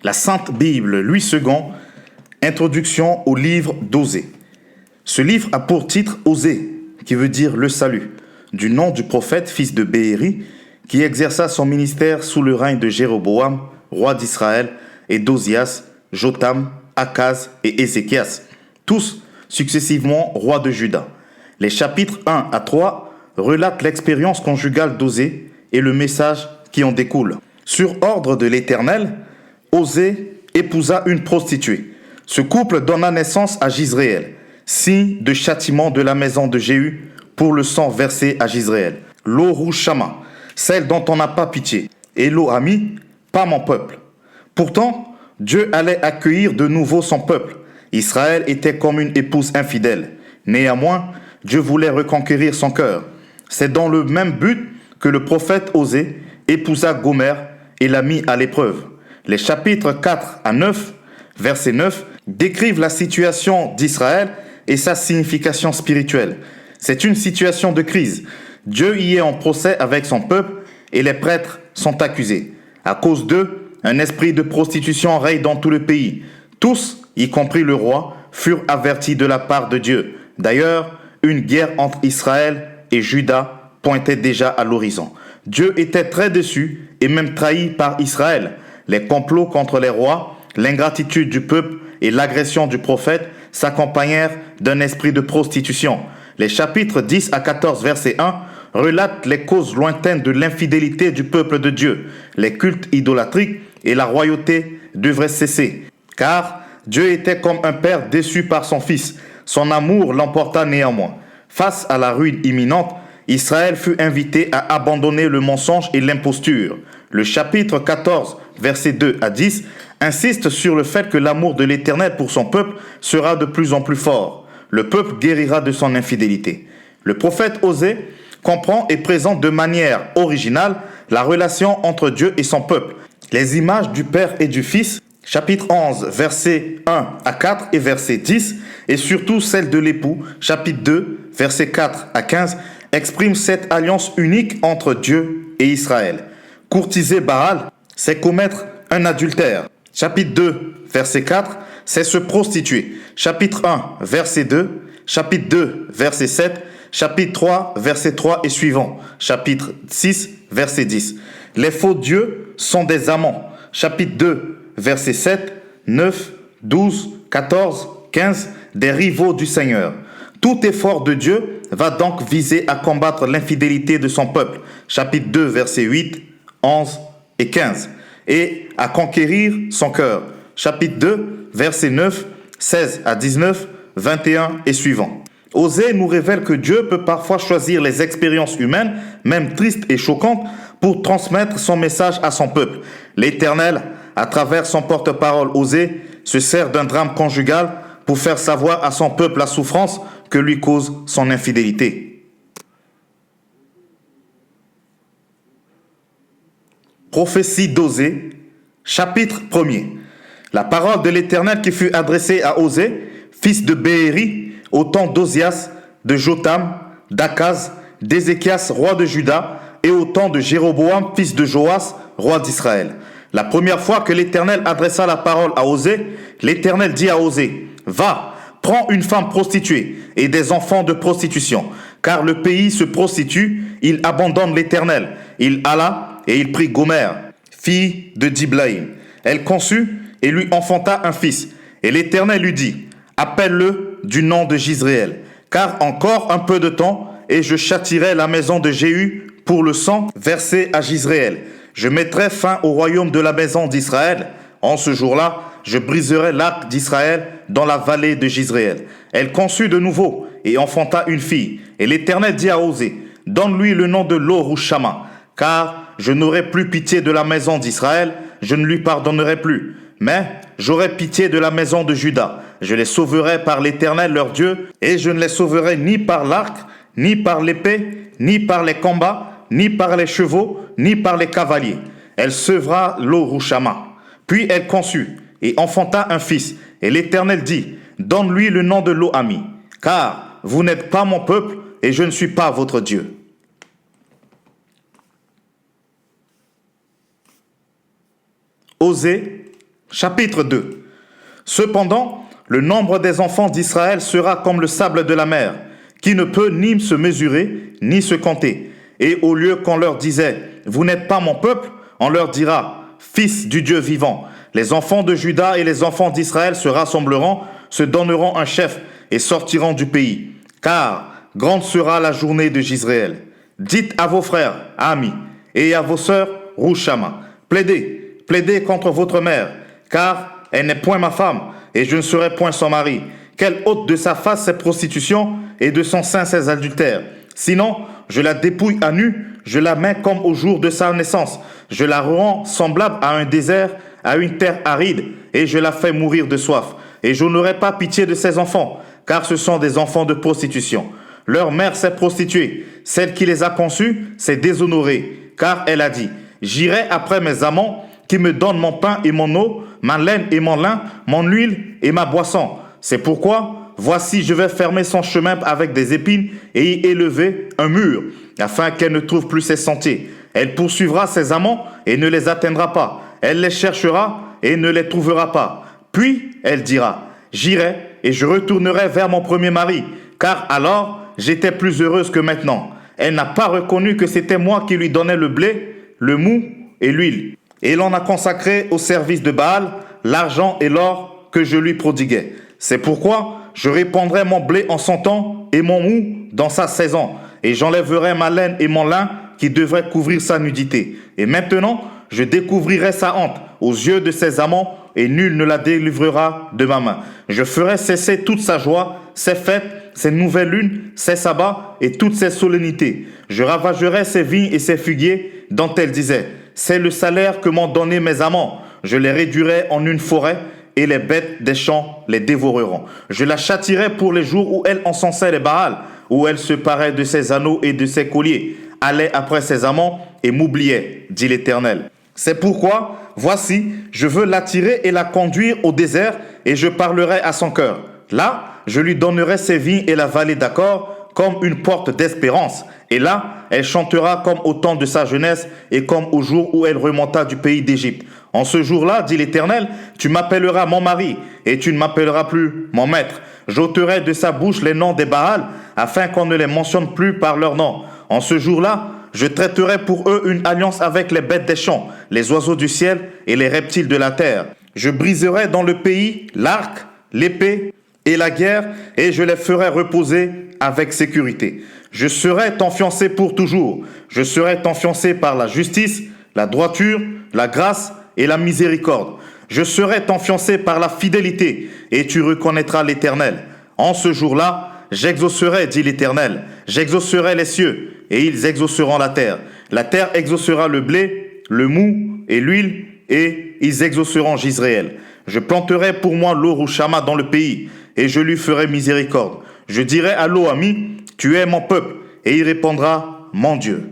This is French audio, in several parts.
La Sainte Bible, Louis II, introduction au livre d'Osée. Ce livre a pour titre Osée, qui veut dire le salut, du nom du prophète, fils de Béhéri, qui exerça son ministère sous le règne de Jéroboam, roi d'Israël, et d'Ozias, Jotam, Akaz et Ézéchias, tous successivement rois de Juda. Les chapitres 1 à 3 relatent l'expérience conjugale d'Osée et le message qui en découle. Sur ordre de l'Éternel, Osée épousa une prostituée. Ce couple donna naissance à Jizréel, signe de châtiment de la maison de Jéhu pour le sang versé à Jizréel. Lo-Rushama, celle dont on n'a pas pitié, et Lo-Ami, pas mon peuple. Pourtant, Dieu allait accueillir de nouveau son peuple. Israël était comme une épouse infidèle. Néanmoins, Dieu voulait reconquérir son cœur. C'est dans le même but que le prophète Osée épousa Gomer et l'a mis à l'épreuve. Les chapitres 4 à 9, verset 9, décrivent la situation d'Israël et sa signification spirituelle. C'est une situation de crise. Dieu y est en procès avec son peuple et les prêtres sont accusés. À cause d'eux, un esprit de prostitution règne dans tout le pays. Tous, y compris le roi, furent avertis de la part de Dieu. D'ailleurs, une guerre entre Israël et Juda pointait déjà à l'horizon. Dieu était très déçu et même trahi par Israël. Les complots contre les rois, l'ingratitude du peuple et l'agression du prophète s'accompagnèrent d'un esprit de prostitution. Les chapitres 10 à 14, verset 1, relatent les causes lointaines de l'infidélité du peuple de Dieu. Les cultes idolâtriques et la royauté devraient cesser, car Dieu était comme un père déçu par son fils. Son amour l'emporta néanmoins. Face à la ruine imminente, Israël fut invité à abandonner le mensonge et l'imposture. Le chapitre 14, versets 2 à 10, insiste sur le fait que l'amour de l'Éternel pour son peuple sera de plus en plus fort. Le peuple guérira de son infidélité. Le prophète Osée comprend et présente de manière originale la relation entre Dieu et son peuple. Les images du Père et du Fils, chapitre 11, versets 1 à 4 et verset 10, et surtout celle de l'époux, chapitre 2, versets 4 à 15, expriment cette alliance unique entre Dieu et Israël. Courtiser Baal, c'est commettre un adultère. Chapitre 2, verset 4, c'est se prostituer. Chapitre 1, verset 2, chapitre 2, verset 7, chapitre 3, verset 3 et suivant. Chapitre 6, verset 10. Les faux dieux sont des amants. Chapitre 2, verset 7, 9, 12, 14, 15, des rivaux du Seigneur. Tout effort de Dieu va donc viser à combattre l'infidélité de son peuple. Chapitre 2, verset 8, 11 et 15. Et à conquérir son cœur. Chapitre 2, verset 9, 16 à 19, 21 et suivant. Osée nous révèle que Dieu peut parfois choisir les expériences humaines, même tristes et choquantes, pour transmettre son message à son peuple. L'Éternel, à travers son porte-parole Osée, se sert d'un drame conjugal pour faire savoir à son peuple la souffrance que lui cause son infidélité. Prophétie d'Osée, chapitre 1er. La parole de l'Éternel qui fut adressée à Osée, fils de Béhéri, au temps d'Ozias, de Jotam, d'Akaz, d'Ézéchias, roi de Juda, et au temps de Jéroboam, fils de Joas, roi d'Israël. La première fois que l'Éternel adressa la parole à Osée, l'Éternel dit à Osée, « Va, prends une femme prostituée et des enfants de prostitution, car le pays se prostitue, il abandonne l'Éternel. » Il alla et il prit Gomer, fille de Diblaïm. Elle conçut et lui enfanta un fils. Et l'Éternel lui dit, « Appelle-le du nom de Jizréel, car encore un peu de temps, et je châtirai la maison de Jéhu pour le sang versé à Jizréel. Je mettrai fin au royaume de la maison d'Israël. En ce jour-là, je briserai l'arc d'Israël dans la vallée de Jizréel. » Elle conçut de nouveau et enfanta une fille. Et l'Éternel dit à Osée, « Donne-lui le nom de Lo-Rushama, car je n'aurai plus pitié de la maison d'Israël, je ne lui pardonnerai plus. Mais j'aurai pitié de la maison de Juda. Je les sauverai par l'Éternel leur Dieu, et je ne les sauverai ni par l'arc, ni par l'épée, ni par les combats, ni par les chevaux, ni par les cavaliers. » Elle sevra Lo-Rushama. Puis elle conçut et enfanta un fils. Et l'Éternel dit, « Donne-lui le nom de Lo-Ami, car vous n'êtes pas mon peuple, et je ne suis pas votre Dieu. » Osée, Chapitre 2. Cependant, le nombre des enfants d'Israël sera comme le sable de la mer, qui ne peut ni se mesurer, ni se compter. Et au lieu qu'on leur disait, « Vous n'êtes pas mon peuple », on leur dira, « Fils du Dieu vivant ». Les enfants de Juda et les enfants d'Israël se rassembleront, se donneront un chef et sortiront du pays. Car grande sera la journée de Jisraël. Dites à vos frères, amis, et à vos sœurs, Rouchama, plaidez, plaidez contre votre mère, car elle n'est point ma femme, et je ne serai point son mari. Qu'elle ôte de sa face ses prostitutions, et de son sein ses adultères. Sinon, je la dépouille à nu, je la mets comme au jour de sa naissance. Je la rends semblable à un désert, à une terre aride, et je la fais mourir de soif. Et je n'aurai pas pitié de ses enfants, car ce sont des enfants de prostitution. Leur mère s'est prostituée, celle qui les a conçus s'est déshonorée, car elle a dit, « J'irai après mes amants, qui me donnent mon pain et mon eau, ma laine et mon lin, mon huile et ma boisson. C'est pourquoi, voici, je vais fermer son chemin avec des épines et y élever un mur, afin qu'elle ne trouve plus ses sentiers. Elle poursuivra ses amants et ne les atteindra pas. Elle les cherchera et ne les trouvera pas. Puis elle dira, j'irai et je retournerai vers mon premier mari, car alors j'étais plus heureuse que maintenant. Elle n'a pas reconnu que c'était moi qui lui donnais le blé, le mou et l'huile. Et l'on a consacré au service de Baal l'argent et l'or que je lui prodiguais. C'est pourquoi je répandrai mon blé en son temps et mon mou dans sa saison, et j'enlèverai ma laine et mon lin qui devraient couvrir sa nudité. Et maintenant, je découvrirai sa honte aux yeux de ses amants, et nul ne la délivrera de ma main. Je ferai cesser toute sa joie, ses fêtes, ses nouvelles lunes, ses sabbats et toutes ses solennités. Je ravagerai ses vignes et ses figuiers dont elle disait, c'est le salaire que m'ont donné mes amants. Je les réduirai en une forêt et les bêtes des champs les dévoreront. Je la châtirai pour les jours où elle encensait les Baals, où elle se parait de ses anneaux et de ses colliers, allait après ses amants et m'oubliait, dit l'Éternel. C'est pourquoi, voici, je veux l'attirer et la conduire au désert, et je parlerai à son cœur. Là, je lui donnerai ses vignes et la vallée d'Accord comme une porte d'espérance. Et là, elle chantera comme au temps de sa jeunesse et comme au jour où elle remonta du pays d'Égypte. En ce jour-là, dit l'Éternel, tu m'appelleras mon mari, et tu ne m'appelleras plus mon maître. J'ôterai de sa bouche les noms des Baals, afin qu'on ne les mentionne plus par leur nom. En ce jour-là, je traiterai pour eux une alliance avec les bêtes des champs, les oiseaux du ciel et les reptiles de la terre. Je briserai dans le pays l'arc, l'épée et la guerre, et je les ferai reposer avec sécurité. Je serai ton fiancé pour toujours. Je serai ton fiancé par la justice, la droiture, la grâce et la miséricorde. Je serai ton fiancé par la fidélité, et tu reconnaîtras l'Éternel. En ce jour-là, j'exaucerai, dit l'Éternel, j'exaucerai les cieux, et ils exauceront la terre. La terre exaucera le blé, le mou et l'huile, et ils exauceront Jisraël. Je planterai pour moi l'eau Rouchama dans le pays, et je lui ferai miséricorde. Je dirai à l'eau ami, tu es mon peuple, et il répondra, mon Dieu.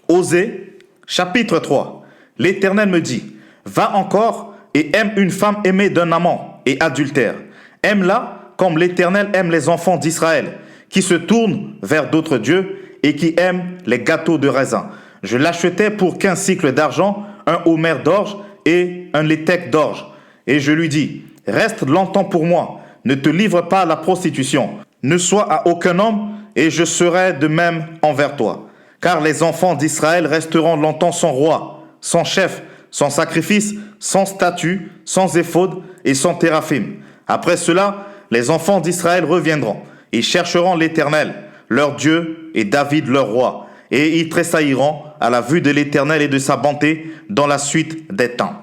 Osée, chapitre 3. L'Éternel me dit, va encore et aime une femme aimée d'un amant et adultère. Aime-la comme l'Éternel aime les enfants d'Israël, qui se tournent vers d'autres dieux et qui aiment les gâteaux de raisin. Je l'achetai pour 15 cycles d'argent, un homer d'orge et un léthec d'orge. Et je lui dis, reste longtemps pour moi, ne te livre pas à la prostitution, ne sois à aucun homme, et je serai de même envers toi. Car les enfants d'Israël resteront longtemps sans roi, sans chef, sans sacrifice, sans statut, sans éphod et sans téraphim. Après cela, les enfants d'Israël reviendront. Ils chercheront l'Éternel, leur Dieu, et David leur roi. Et ils tressailliront à la vue de l'Éternel et de sa bonté dans la suite des temps.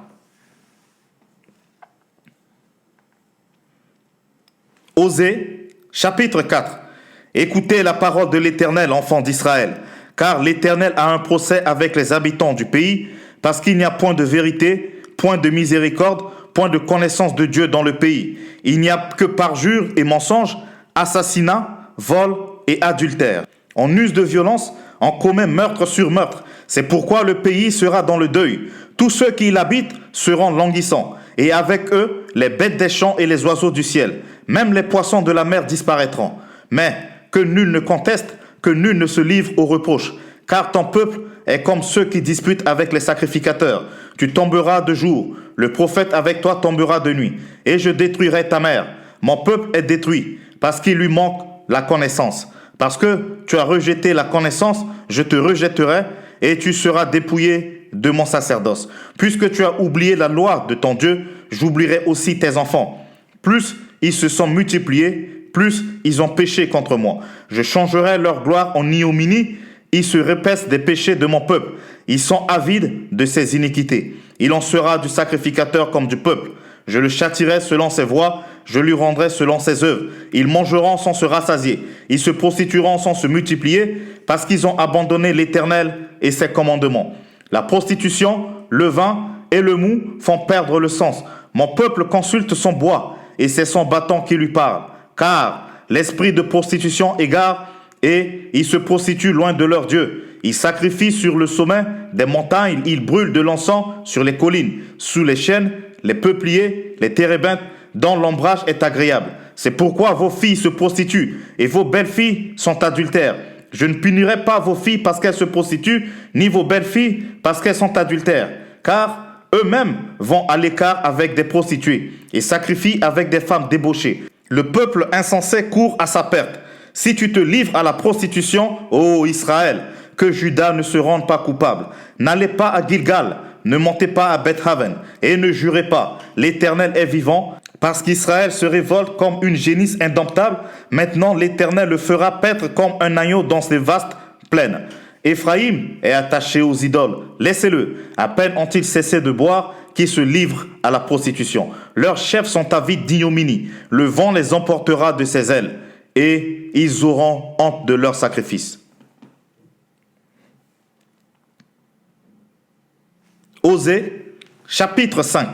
Osée, chapitre 4. Écoutez la parole de l'Éternel, enfants d'Israël, car l'Éternel a un procès avec les habitants du pays, parce qu'il n'y a point de vérité, point de miséricorde, point de connaissance de Dieu dans le pays. Il n'y a que parjure et mensonge, assassinat, vol et adultère. On use de violence, on commet meurtre sur meurtre. C'est pourquoi le pays sera dans le deuil. Tous ceux qui y habitent seront languissants, et avec eux les bêtes des champs et les oiseaux du ciel. Même les poissons de la mer disparaîtront. Mais que nul ne conteste, que nul ne se livre aux reproches, car ton peuple est comme ceux qui disputent avec les sacrificateurs. Tu tomberas de jour, le prophète avec toi tombera de nuit, et je détruirai ta mère. Mon peuple est détruit, parce qu'il lui manque la connaissance. Parce que tu as rejeté la connaissance, je te rejetterai, et tu seras dépouillé de mon sacerdoce. Puisque tu as oublié la loi de ton Dieu, j'oublierai aussi tes enfants. Plus ils se sont multipliés, plus ils ont péché contre moi. Je changerai leur gloire en ignominie. Ils se repaissent des péchés de mon peuple. Ils sont avides de ses iniquités. Il en sera du sacrificateur comme du peuple. Je le châtierai selon ses voies, je lui rendrai selon ses œuvres. Ils mangeront sans se rassasier. Ils se prostitueront sans se multiplier, parce qu'ils ont abandonné l'Éternel et ses commandements. La prostitution, le vin et le mou font perdre le sens. Mon peuple consulte son bois, et c'est son bâton qui lui parle. Car l'esprit de prostitution égare, et ils se prostituent loin de leur Dieu. Ils sacrifient sur le sommet des montagnes, ils brûlent de l'encens sur les collines, sous les chênes, les peupliers, les térébintes, dont l'ombrage est agréable. C'est pourquoi vos filles se prostituent, et vos belles-filles sont adultères. Je ne punirai pas vos filles parce qu'elles se prostituent, ni vos belles-filles parce qu'elles sont adultères. Car eux-mêmes vont à l'écart avec des prostituées, et sacrifient avec des femmes débauchées. Le peuple insensé court à sa perte. Si tu te livres à la prostitution, ô Israël, que Juda ne se rende pas coupable. N'allez pas à Gilgal, ne montez pas à Beth-Haven, et ne jurez pas. L'Éternel est vivant, parce qu'Israël se révolte comme une génisse indomptable. Maintenant l'Éternel le fera paître comme un agneau dans ses vastes plaines. Éphraïm est attaché aux idoles, laissez-le. À peine ont-ils cessé de boire, qu'ils se livrent à la prostitution. Leurs chefs sont avides d'ignominie. Le vent les emportera de ses ailes, et ils auront honte de leurs sacrifices. Osée, chapitre 5.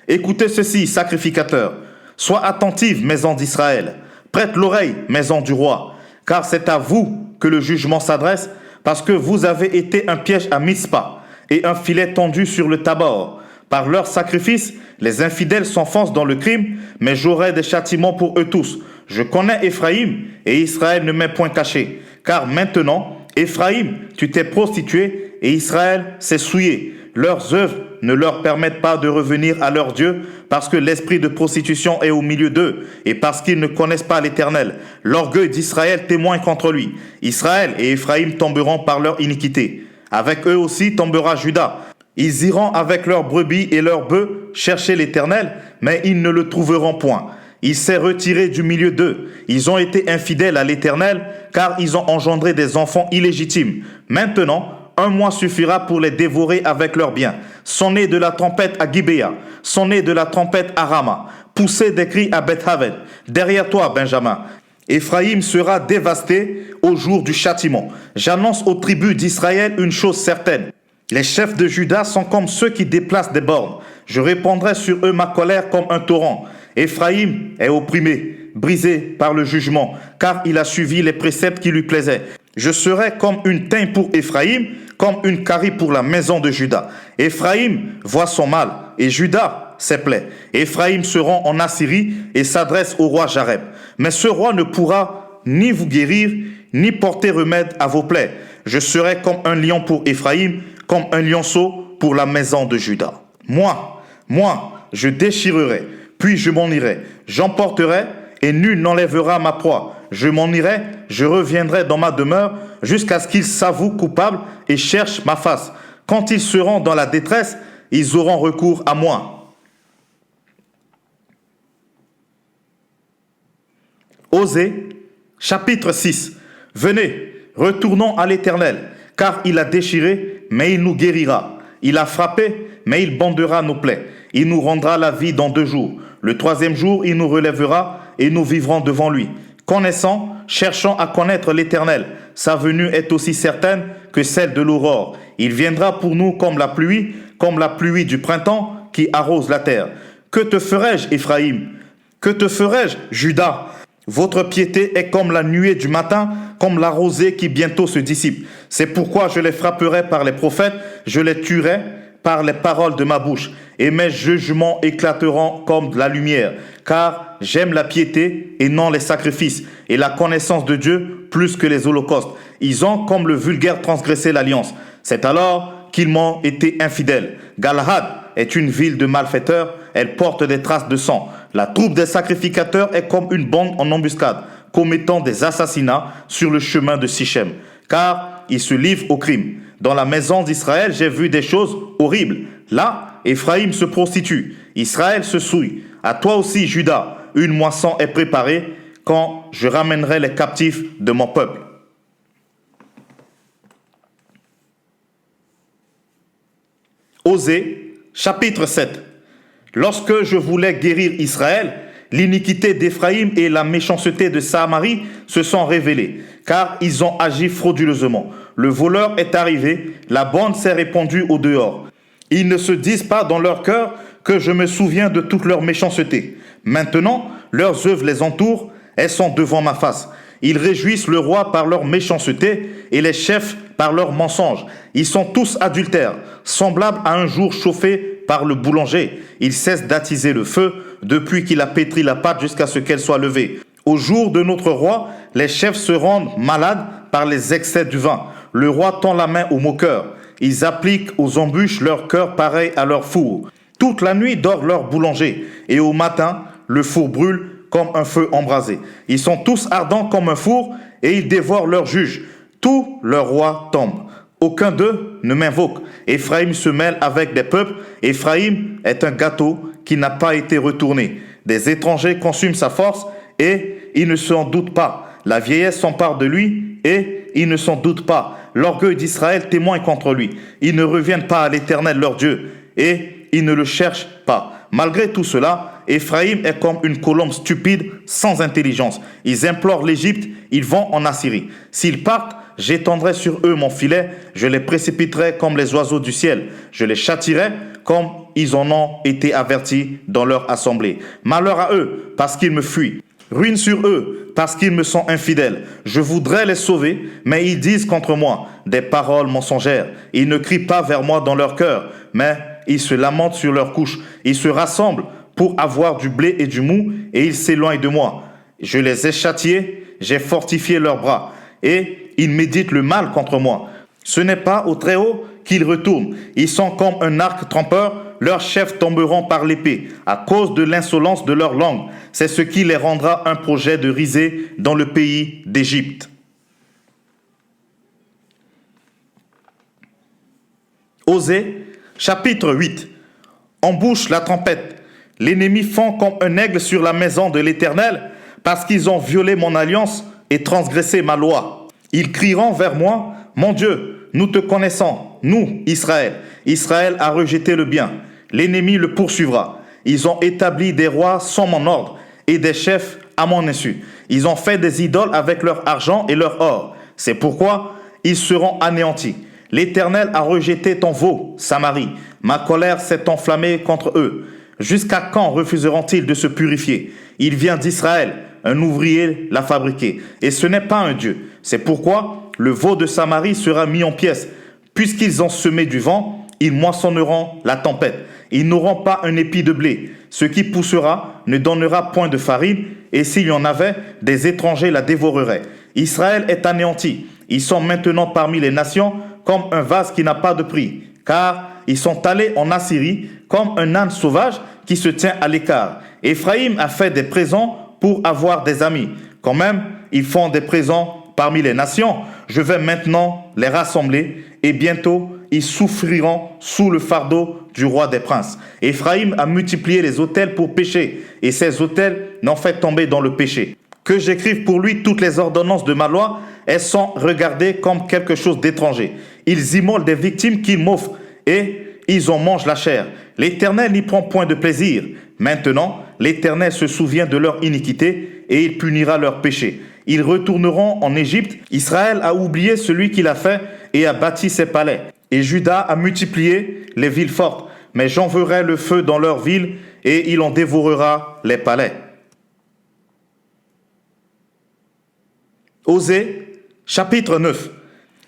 Écoutez ceci, sacrificateurs. Sois attentive, maison d'Israël. Prête l'oreille, maison du roi. Car c'est à vous que le jugement s'adresse, parce que vous avez été un piège à Mizpa et un filet tendu sur le Tabor. Par leurs sacrifices, les infidèles s'enfoncent dans le crime, mais j'aurai des châtiments pour eux tous. Je connais Éphraïm, et Israël ne m'est point caché. Car maintenant, Éphraïm, tu t'es prostitué, et Israël s'est souillé. Leurs œuvres ne leur permettent pas de revenir à leur Dieu, parce que l'esprit de prostitution est au milieu d'eux, et parce qu'ils ne connaissent pas l'Éternel. L'orgueil d'Israël témoigne contre lui. Israël et Éphraïm tomberont par leur iniquité. Avec eux aussi tombera Juda. Ils iront avec leurs brebis et leurs bœufs chercher l'Éternel, mais ils ne le trouveront point. Il s'est retiré du milieu d'eux. Ils ont été infidèles à l'Éternel, car ils ont engendré des enfants illégitimes. Maintenant, un mois suffira pour les dévorer avec leurs biens. Sonnez de la trompette à Gibéa, sonnez de la trompette à Rama, poussez des cris à Beth-Haven. Derrière toi, Benjamin, Éphraïm sera dévasté au jour du châtiment. J'annonce aux tribus d'Israël une chose certaine. Les chefs de Juda sont comme ceux qui déplacent des bornes. Je répandrai sur eux ma colère comme un torrent. Éphraïm est opprimé, brisé par le jugement, car il a suivi les préceptes qui lui plaisaient. Je serai comme une teigne pour Éphraïm, comme une carie pour la maison de Juda. Éphraïm voit son mal, et Juda ses plaies. Éphraïm se rend en Assyrie et s'adresse au roi Jareb. Mais ce roi ne pourra ni vous guérir, ni porter remède à vos plaies. Je serai comme un lion pour Éphraïm, comme un lionceau pour la maison de Juda. Moi, je déchirerai, puis je m'en irai. J'emporterai, et nul n'enlèvera ma proie. Je m'en irai, je reviendrai dans ma demeure, jusqu'à ce qu'ils s'avouent coupables et cherchent ma face. Quand ils seront dans la détresse, ils auront recours à moi. Osée, chapitre 6. Venez, retournons à l'Éternel, car il a déchiré, mais il nous guérira. Il a frappé, mais il bandera nos plaies. Il nous rendra la vie dans 2 jours. Le 3e jour, il nous relèvera, et nous vivrons devant lui. Connaissant, cherchant à connaître l'Éternel. Sa venue est aussi certaine que celle de l'aurore. Il viendra pour nous comme la pluie du printemps qui arrose la terre. Que te ferai-je, Éphraïm? Que te ferai-je, Juda? Votre piété est comme la nuée du matin, comme la rosée qui bientôt se dissipe. C'est pourquoi je les frapperai par les prophètes, je les tuerai par les paroles de ma bouche, et mes jugements éclateront comme la lumière, car j'aime la piété et non les sacrifices, et la connaissance de Dieu plus que les holocaustes. Ils ont, comme le vulgaire, transgressé l'alliance. C'est alors qu'ils m'ont été infidèles. Galahad est une ville de malfaiteurs, elle porte des traces de sang. La troupe des sacrificateurs est comme une bande en embuscade, commettant des assassinats sur le chemin de Sichem, car ils se livrent au crime. Dans la maison d'Israël, j'ai vu des choses horribles. Là, Éphraïm se prostitue, Israël se souille. À toi aussi, Juda, une moisson est préparée quand je ramènerai les captifs de mon peuple. Osée, chapitre 7. Lorsque je voulais guérir Israël, l'iniquité d'Éphraïm et la méchanceté de Samarie se sont révélées, car ils ont agi frauduleusement. Le voleur est arrivé, la bande s'est répandue au dehors. Ils ne se disent pas dans leur cœur que je me souviens de toute leur méchanceté. Maintenant, leurs œuvres les entourent, elles sont devant ma face. Ils réjouissent le roi par leur méchanceté et les chefs par leurs mensonges. Ils sont tous adultères, semblables à un jour chauffé par le boulanger. Ils cessent d'attiser le feu depuis qu'il a pétri la pâte jusqu'à ce qu'elle soit levée. Au jour de notre roi, les chefs se rendent malades par les excès du vin. Le roi tend la main aux moqueurs. Ils appliquent aux embûches leur cœur pareil à leur four. Toute la nuit dort leur boulanger, et au matin, le four brûle comme un feu embrasé. Ils sont tous ardents comme un four, et ils dévorent leurs juges. Tous leurs rois tombent. Aucun d'eux ne m'invoque. Éphraïm se mêle avec des peuples. Éphraïm est un gâteau qui n'a pas été retourné. Des étrangers consument sa force, et ils ne s'en doutent pas. La vieillesse s'empare de lui, et ils ne s'en doutent pas. L'orgueil d'Israël témoigne contre lui. Ils ne reviennent pas à l'Éternel leur Dieu, et ils ne le cherchent pas. Malgré tout cela, Éphraïm est comme une colombe stupide, sans intelligence. Ils implorent l'Égypte, ils vont en Assyrie. S'ils partent, j'étendrai sur eux mon filet, je les précipiterai comme les oiseaux du ciel. Je les châtierai comme ils en ont été avertis dans leur assemblée. Malheur à eux, parce qu'ils me fuient. Ruine sur eux, parce qu'ils me sont infidèles. Je voudrais les sauver, mais ils disent contre moi des paroles mensongères. Ils ne crient pas vers moi dans leur cœur, mais ils se lamentent sur leur couche. Ils se rassemblent pour avoir du blé et du mou, et ils s'éloignent de moi. Je les ai châtiés, j'ai fortifié leurs bras, et ils méditent le mal contre moi. Ce n'est pas au Très-Haut qu'ils retournent. Ils sont comme un arc trompeur. Leurs chefs tomberont par l'épée à cause de l'insolence de leur langue. C'est ce qui les rendra un projet de risée dans le pays d'Égypte. Osée, chapitre 8. Embouche la trompette. L'ennemi fond comme un aigle sur la maison de l'Éternel parce qu'ils ont violé mon alliance et transgressé ma loi. Ils crieront vers moi, mon Dieu, nous te connaissons, nous, Israël. Israël a rejeté le bien. L'ennemi le poursuivra. Ils ont établi des rois sans mon ordre et des chefs à mon insu. Ils ont fait des idoles avec leur argent et leur or. C'est pourquoi ils seront anéantis. L'Éternel a rejeté ton veau, Samarie. Ma colère s'est enflammée contre eux. Jusqu'à quand refuseront-ils de se purifier? Il vient d'Israël, un ouvrier l'a fabriqué. Et ce n'est pas un Dieu. C'est pourquoi le veau de Samarie sera mis en pièces. Puisqu'ils ont semé du vent, ils moissonneront la tempête. Ils n'auront pas un épi de blé. Ce qui poussera ne donnera point de farine, et s'il y en avait, des étrangers la dévoreraient. Israël est anéanti. Ils sont maintenant parmi les nations comme un vase qui n'a pas de prix, car ils sont allés en Assyrie comme un âne sauvage qui se tient à l'écart. Éphraïm a fait des présents pour avoir des amis. Quand même, ils font des présents parmi les nations. Je vais maintenant les rassembler, et bientôt ils souffriront sous le fardeau du roi des princes. Éphraïm a multiplié les autels pour pécher, et ces autels n'ont fait tomber dans le péché. Que j'écrive pour lui toutes les ordonnances de ma loi, elles sont regardées comme quelque chose d'étranger. Ils immolent des victimes qu'ils m'offrent, et ils en mangent la chair. L'Éternel n'y prend point de plaisir. Maintenant, l'Éternel se souvient de leur iniquité, et il punira leur péché. Ils retourneront en Égypte. Israël a oublié celui qu'il a fait et a bâti ses palais. Et Juda a multiplié les villes fortes. Mais j'enverrai le feu dans leurs villes, et il en dévorera les palais. Osée, chapitre 9.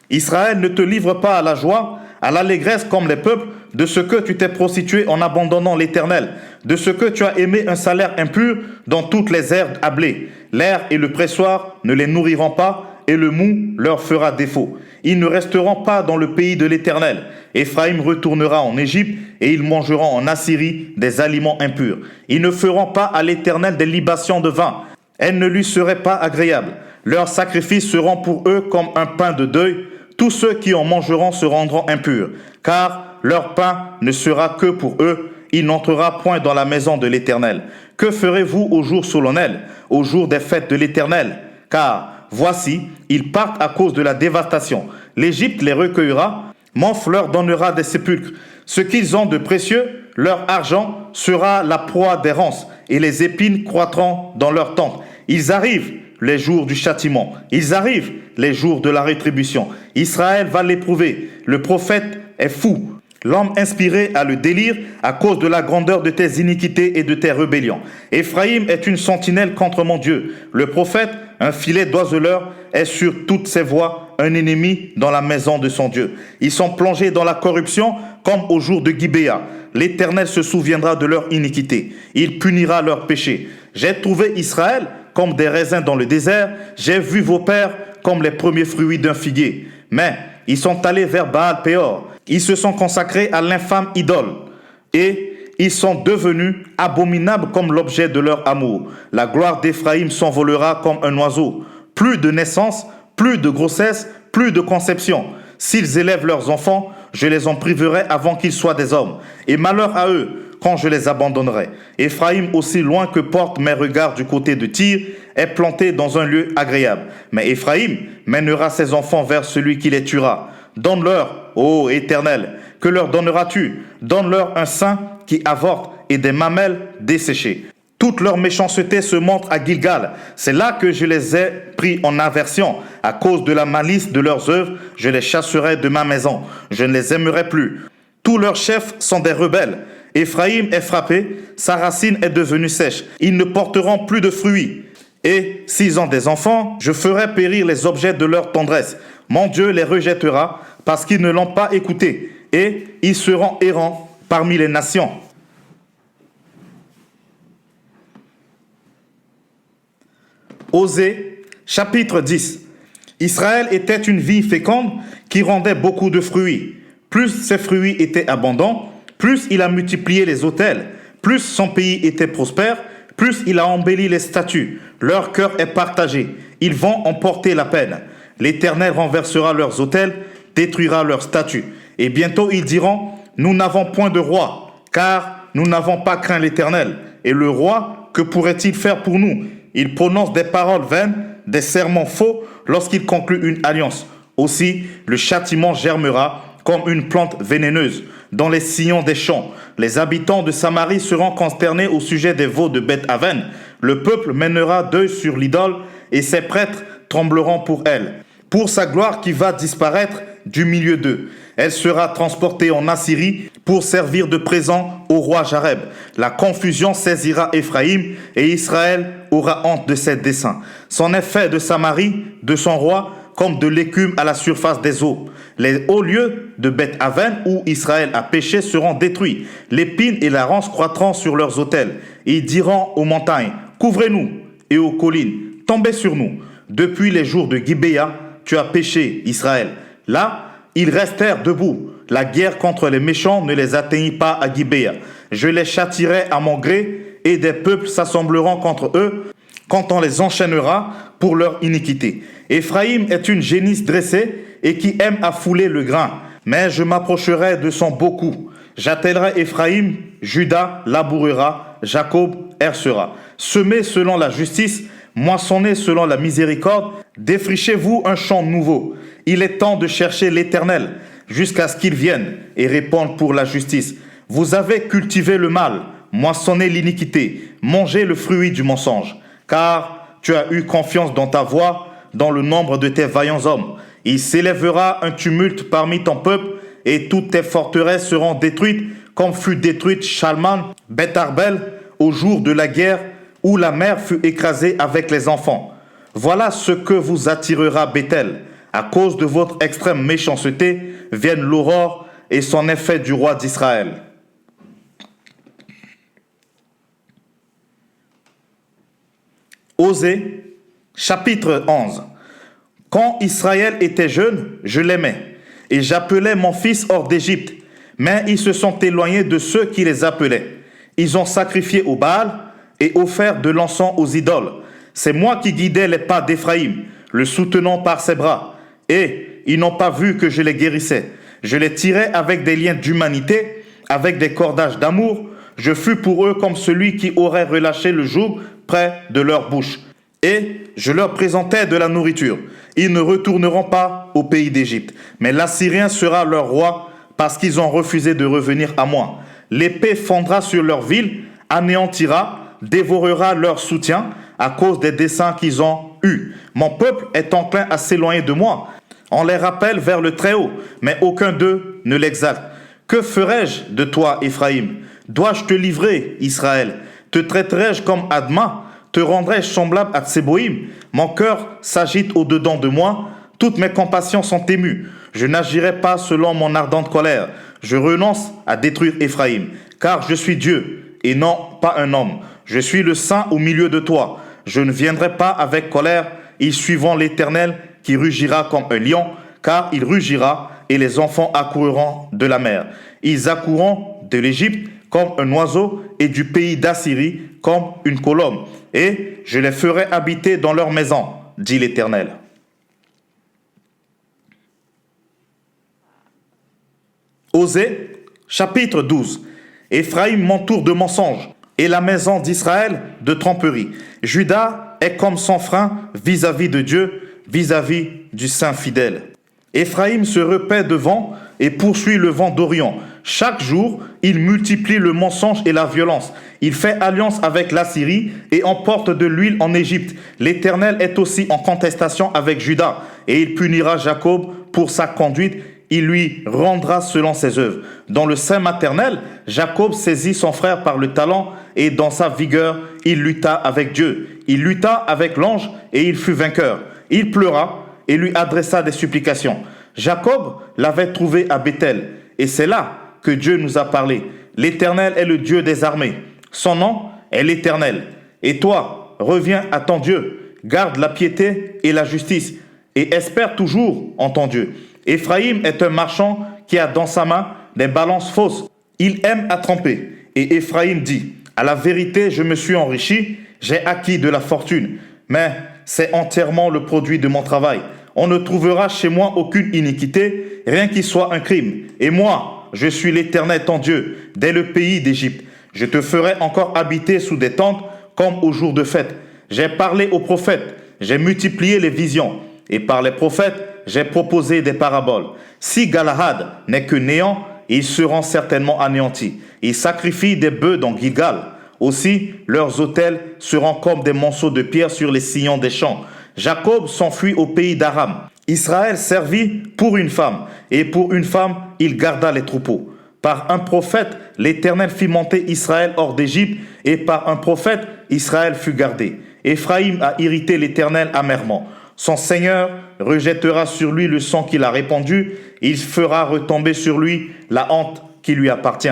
Israël, ne te livre pas à la joie, à l'allégresse comme les peuples, de ce que tu t'es prostitué en abandonnant l'Éternel, de ce que tu as aimé un salaire impur dans toutes les herbes à blé. L'air et le pressoir ne les nourriront pas, et le mou leur fera défaut. Ils ne resteront pas dans le pays de l'Éternel. Éphraïm retournera en Égypte et ils mangeront en Assyrie des aliments impurs. Ils ne feront pas à l'Éternel des libations de vin. Elles ne lui seraient pas agréables. Leurs sacrifices seront pour eux comme un pain de deuil. Tous ceux qui en mangeront se rendront impurs, car leur pain ne sera que pour eux. Il n'entrera point dans la maison de l'Éternel. Que ferez-vous au jour solennel, au jour des fêtes de l'Éternel? Car, voici, ils partent à cause de la dévastation. L'Égypte les recueillera, Memph leur donnera des sépulcres. Ce qu'ils ont de précieux, leur argent, sera la proie des ronces, et les épines croîtront dans leurs tentes. Ils arrivent, les jours du châtiment. Ils arrivent, les jours de la rétribution. Israël va l'éprouver. Le prophète est fou. L'homme inspiré a le délire à cause de la grandeur de tes iniquités et de tes rébellions. Éphraïm est une sentinelle contre mon Dieu. Le prophète, un filet d'oiseleur, est sur toutes ses voies, un ennemi dans la maison de son Dieu. Ils sont plongés dans la corruption comme au jour de Gibéa. L'Éternel se souviendra de leur iniquité. Il punira leurs péchés. J'ai trouvé Israël comme des raisins dans le désert. J'ai vu vos pères comme les premiers fruits d'un figuier. Mais ils sont allés vers Baal-Péor. Ils se sont consacrés à l'infâme idole. Et ils sont devenus abominables comme l'objet de leur amour. La gloire d'Éphraïm s'envolera comme un oiseau. Plus de naissance, plus de grossesse, plus de conception. S'ils élèvent leurs enfants, je les en priverai avant qu'ils soient des hommes. Et malheur à eux quand je les abandonnerai. Éphraïm, aussi loin que portent mes regards du côté de Tyr, est planté dans un lieu agréable. Mais Éphraïm mènera ses enfants vers celui qui les tuera. Donne-leur, ô Éternel, que leur donneras-tu? Donne-leur un sein qui avorte et des mamelles desséchées. Toute leur méchanceté se montre à Gilgal. C'est là que je les ai pris en aversion. À cause de la malice de leurs œuvres, je les chasserai de ma maison. Je ne les aimerai plus. Tous leurs chefs sont des rebelles. Éphraïm est frappé, sa racine est devenue sèche. Ils ne porteront plus de fruits. Et s'ils ont des enfants, je ferai périr les objets de leur tendresse. Mon Dieu les rejettera parce qu'ils ne l'ont pas écouté. Et ils seront errants parmi les nations. Osée, chapitre 10. Israël était une vigne féconde qui rendait beaucoup de fruits. Plus ses fruits étaient abondants, plus il a multiplié les autels, plus son pays était prospère, plus il a embelli les statues. Leur cœur est partagé. Ils vont en porter la peine. L'Éternel renversera leurs autels, détruira leurs statues. Et bientôt ils diront, nous n'avons point de roi, car nous n'avons pas craint l'Éternel. Et le roi, que pourrait-il faire pour nous? Il prononce des paroles vaines, des serments faux lorsqu'il conclut une alliance. Aussi, le châtiment germera comme une plante vénéneuse dans les sillons des champs. Les habitants de Samarie seront consternés au sujet des veaux de Beth-Aven. Le peuple mènera deuil sur l'idole et ses prêtres trembleront pour elle. Pour sa gloire qui va disparaître du milieu d'eux. Elle sera transportée en Assyrie pour servir de présent au roi Jareb. La confusion saisira Éphraïm et Israël aura honte de ses desseins. C'en est fait de Samarie, de son roi, comme de l'écume à la surface des eaux. Les hauts lieux de Beth-Aven où Israël a péché seront détruits. L'épine et la ronce croîtront sur leurs autels. Ils diront aux montagnes, couvrez-nous, et aux collines, tombez sur nous. Depuis les jours de Gibéa, tu as péché, Israël. Là, ils restèrent debout. La guerre contre les méchants ne les atteignit pas à Gibéa. Je les châtirai à mon gré, et des peuples s'assembleront contre eux quand on les enchaînera pour leur iniquité. Éphraïm est une génisse dressée et qui aime à fouler le grain, mais je m'approcherai de son beau cou. J'attellerai Éphraïm, Juda labourera, Jacob hercera. Semez selon la justice, moissonnez selon la miséricorde, défrichez-vous un champ nouveau. Il est temps de chercher l'Éternel, jusqu'à ce qu'il vienne et réponde pour la justice. Vous avez cultivé le mal, moissonnez l'iniquité, mangez le fruit du mensonge. Car tu as eu confiance dans ta voix, dans le nombre de tes vaillants hommes. Il s'élèvera un tumulte parmi ton peuple, et toutes tes forteresses seront détruites, comme fut détruite Chalman, Beth-Arbel, au jour de la guerre, où la mer fut écrasée avec les enfants. Voilà ce que vous attirera Bethel. À cause de votre extrême méchanceté, vienne l'aurore et son effet du roi d'Israël. Osée, chapitre 11. Quand Israël était jeune, je l'aimais, et j'appelais mon fils hors d'Égypte. Mais ils se sont éloignés de ceux qui les appelaient. Ils ont sacrifié au Baal et offert de l'encens aux idoles. C'est moi qui guidais les pas d'Éphraïm, le soutenant par ses bras. Et ils n'ont pas vu que je les guérissais. Je les tirais avec des liens d'humanité, avec des cordages d'amour. Je fus pour eux comme celui qui aurait relâché le joug près de leur bouche. Et je leur présentais de la nourriture. Ils ne retourneront pas au pays d'Égypte. Mais l'Assyrien sera leur roi parce qu'ils ont refusé de revenir à moi. L'épée fondra sur leur ville, anéantira, dévorera leur soutien à cause des desseins qu'ils ont eus. Mon peuple est enclin à s'éloigner de moi. On les rappelle vers le Très-Haut, mais aucun d'eux ne l'exalte. Que ferai-je de toi, Éphraïm? Dois-je te livrer, Israël? Te traiterai-je comme Adma? Te rendrai-je semblable à Tseboïm? Mon cœur s'agite au-dedans de moi. Toutes mes compassions sont émues. Je n'agirai pas selon mon ardente colère. Je renonce à détruire Éphraïm, car je suis Dieu et non pas un homme. Je suis le Saint au milieu de toi. Je ne viendrai pas avec colère. Ils suivront l'Éternel qui rugira comme un lion, car il rugira et les enfants accourront de la mer. Ils accourront de l'Égypte comme un oiseau et du pays d'Assyrie comme une colombe. Et je les ferai habiter dans leur maison, dit l'Éternel. Osée, chapitre 12. Éphraïm m'entoure de mensonges, et la maison d'Israël de tromperie. Juda est comme son frein vis-à-vis de Dieu, vis-à-vis du Saint fidèle. Éphraïm se repaît de vent et poursuit le vent d'Orient. Chaque jour, il multiplie le mensonge et la violence. Il fait alliance avec l'Assyrie et emporte de l'huile en Égypte. L'Éternel est aussi en contestation avec Juda, et il punira Jacob pour sa conduite. Il lui rendra selon ses œuvres. Dans le sein maternel, Jacob saisit son frère par le talon, et dans sa vigueur, il lutta avec Dieu. Il lutta avec l'ange, et il fut vainqueur. Il pleura et lui adressa des supplications. Jacob l'avait trouvé à Bethel, et c'est là que Dieu nous a parlé. L'Éternel est le Dieu des armées. Son nom est l'Éternel. Et toi, reviens à ton Dieu. Garde la piété et la justice, et espère toujours en ton Dieu. Éphraïm est un marchand qui a dans sa main des balances fausses. Il aime à tromper. Et Éphraïm dit, à la vérité, je me suis enrichi, j'ai acquis de la fortune. Mais c'est entièrement le produit de mon travail. On ne trouvera chez moi aucune iniquité, rien qui soit un crime. Et moi, je suis l'Éternel ton Dieu, dès le pays d'Égypte. Je te ferai encore habiter sous des tentes, comme au jour de fête. J'ai parlé aux prophètes, j'ai multiplié les visions, et par les prophètes, j'ai proposé des paraboles. Si Galahad n'est que néant, ils seront certainement anéantis. Ils sacrifient des bœufs dans Gilgal. Aussi, leurs autels seront comme des monceaux de pierre sur les sillons des champs. Jacob s'enfuit au pays d'Aram. Israël servit pour une femme, et pour une femme, il garda les troupeaux. Par un prophète, l'Éternel fit monter Israël hors d'Égypte, et par un prophète, Israël fut gardé. Éphraïm a irrité l'Éternel amèrement. Son Seigneur rejettera sur lui le sang qu'il a répandu, il fera retomber sur lui la honte qui lui appartient.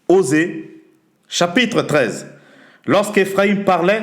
Osée, chapitre 13. Lorsqu'Éphraïm parlait,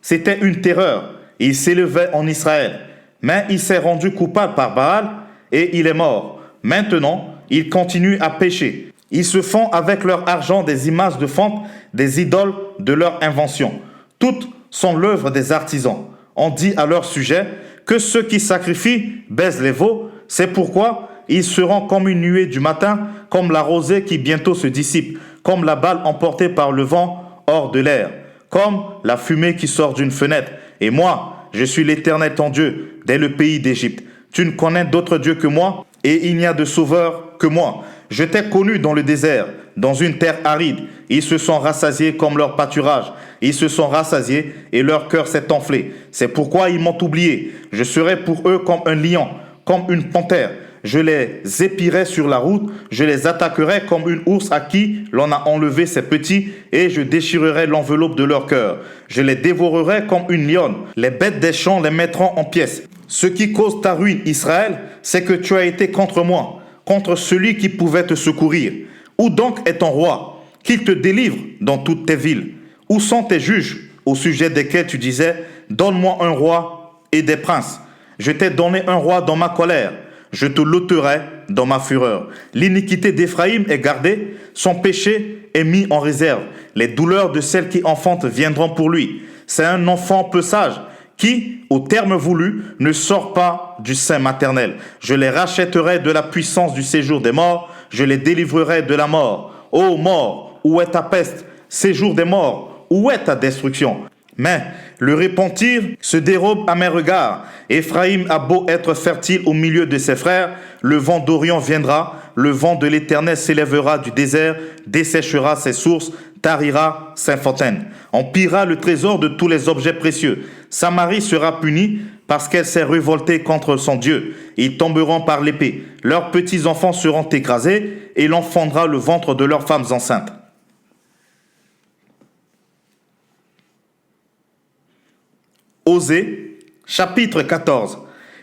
c'était une terreur. Il s'élevait en Israël. Mais il s'est rendu coupable par Baal et il est mort. Maintenant, ils continuent à pécher. Ils se font avec leur argent des images de fonte, des idoles de leur invention. Toutes sont l'œuvre des artisans. On dit à leur sujet que ceux qui sacrifient baisent les veaux. C'est pourquoi ils seront comme une nuée du matin, comme la rosée qui bientôt se dissipe, comme la balle emportée par le vent hors de l'air, comme la fumée qui sort d'une fenêtre. Et moi, je suis l'Éternel ton Dieu, dès le pays d'Égypte. Tu ne connais d'autre Dieu que moi, et il n'y a de sauveur que moi. Je t'ai connu dans le désert, dans une terre aride. Ils se sont rassasiés comme leur pâturage. Ils se sont rassasiés et leur cœur s'est enflé. C'est pourquoi ils m'ont oublié. Je serai pour eux comme un lion, comme une panthère. Je les épierai sur la route. Je les attaquerai comme une ours à qui l'on a enlevé ses petits et je déchirerai l'enveloppe de leur cœur. Je les dévorerai comme une lionne. Les bêtes des champs les mettront en pièces. Ce qui cause ta ruine, Israël, c'est que tu as été contre moi, contre celui qui pouvait te secourir. Où donc est ton roi? Qu'il te délivre dans toutes tes villes. Où sont tes juges? au sujet desquels tu disais, donne-moi un roi et des princes. Je t'ai donné un roi dans ma colère, je te l'ôterai dans ma fureur. L'iniquité d'Éphraïm est gardée, son péché est mis en réserve. Les douleurs de celle qui enfante viendront pour lui. C'est un enfant peu sage qui, au terme voulu, ne sort pas du sein maternel. Je les rachèterai de la puissance du séjour des morts, je les délivrerai de la mort. Ô mort, où est ta peste? Séjour des morts, où est ta destruction? Mais le repentir se dérobe à mes regards. Éphraïm a beau être fertile au milieu de ses frères, le vent d'Orient viendra, le vent de l'Éternel s'élèvera du désert, desséchera ses sources, tarira ses fontaines. On pillera le trésor de tous les objets précieux. Samarie sera punie parce qu'elle s'est révoltée contre son Dieu. Ils tomberont par l'épée. Leurs petits-enfants seront écrasés et l'on fendra le ventre de leurs femmes enceintes. Osée, chapitre 14.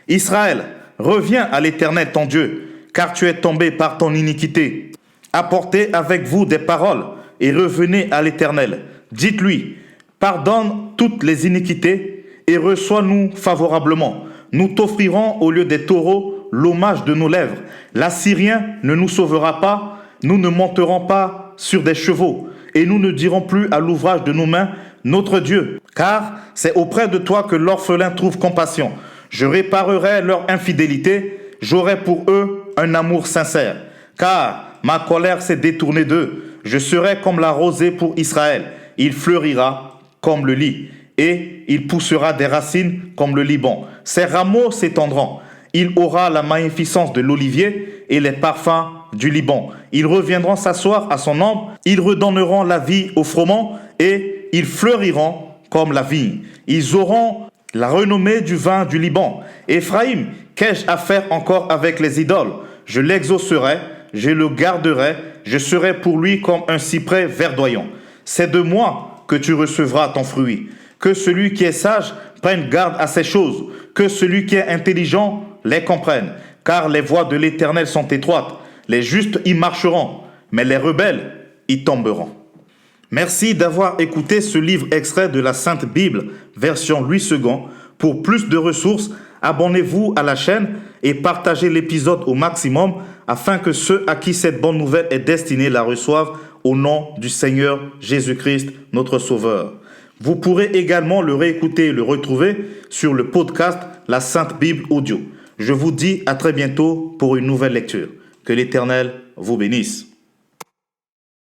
Israël, reviens à l'Éternel ton Dieu, car tu es tombé par ton iniquité. Apportez avec vous des paroles et revenez à l'Éternel. Dites-lui, pardonne toutes les iniquités et reçois-nous favorablement. Nous t'offrirons au lieu des taureaux l'hommage de nos lèvres. L'Assyrien ne nous sauvera pas, nous ne monterons pas sur des chevaux et nous ne dirons plus à l'ouvrage de nos mains, notre Dieu, car c'est auprès de toi que l'orphelin trouve compassion. Je réparerai leur infidélité, j'aurai pour eux un amour sincère, car ma colère s'est détournée d'eux. Je serai comme la rosée pour Israël, il fleurira comme le lit, et il poussera des racines comme le Liban. Ses rameaux s'étendront, il aura la magnificence de l'olivier et les parfums du Liban. Ils reviendront s'asseoir à son ombre, ils redonneront la vie au froment, et ils fleuriront comme la vigne. Ils auront la renommée du vin du Liban. Éphraïm, qu'ai-je à faire encore avec les idoles? Je l'exaucerai, je le garderai, je serai pour lui comme un cyprès verdoyant. C'est de moi que tu recevras ton fruit. Que celui qui est sage prenne garde à ces choses, que celui qui est intelligent les comprenne. Car les voies de l'Éternel sont étroites, les justes y marcheront, mais les rebelles y tomberont. Merci d'avoir écouté ce livre extrait de la Sainte Bible, version Louis II. Pour plus de ressources, abonnez-vous à la chaîne et partagez l'épisode au maximum afin que ceux à qui cette bonne nouvelle est destinée la reçoivent au nom du Seigneur Jésus-Christ, notre Sauveur. Vous pourrez également le réécouter et le retrouver sur le podcast La Sainte Bible Audio. Je vous dis à très bientôt pour une nouvelle lecture. Que l'Éternel vous bénisse.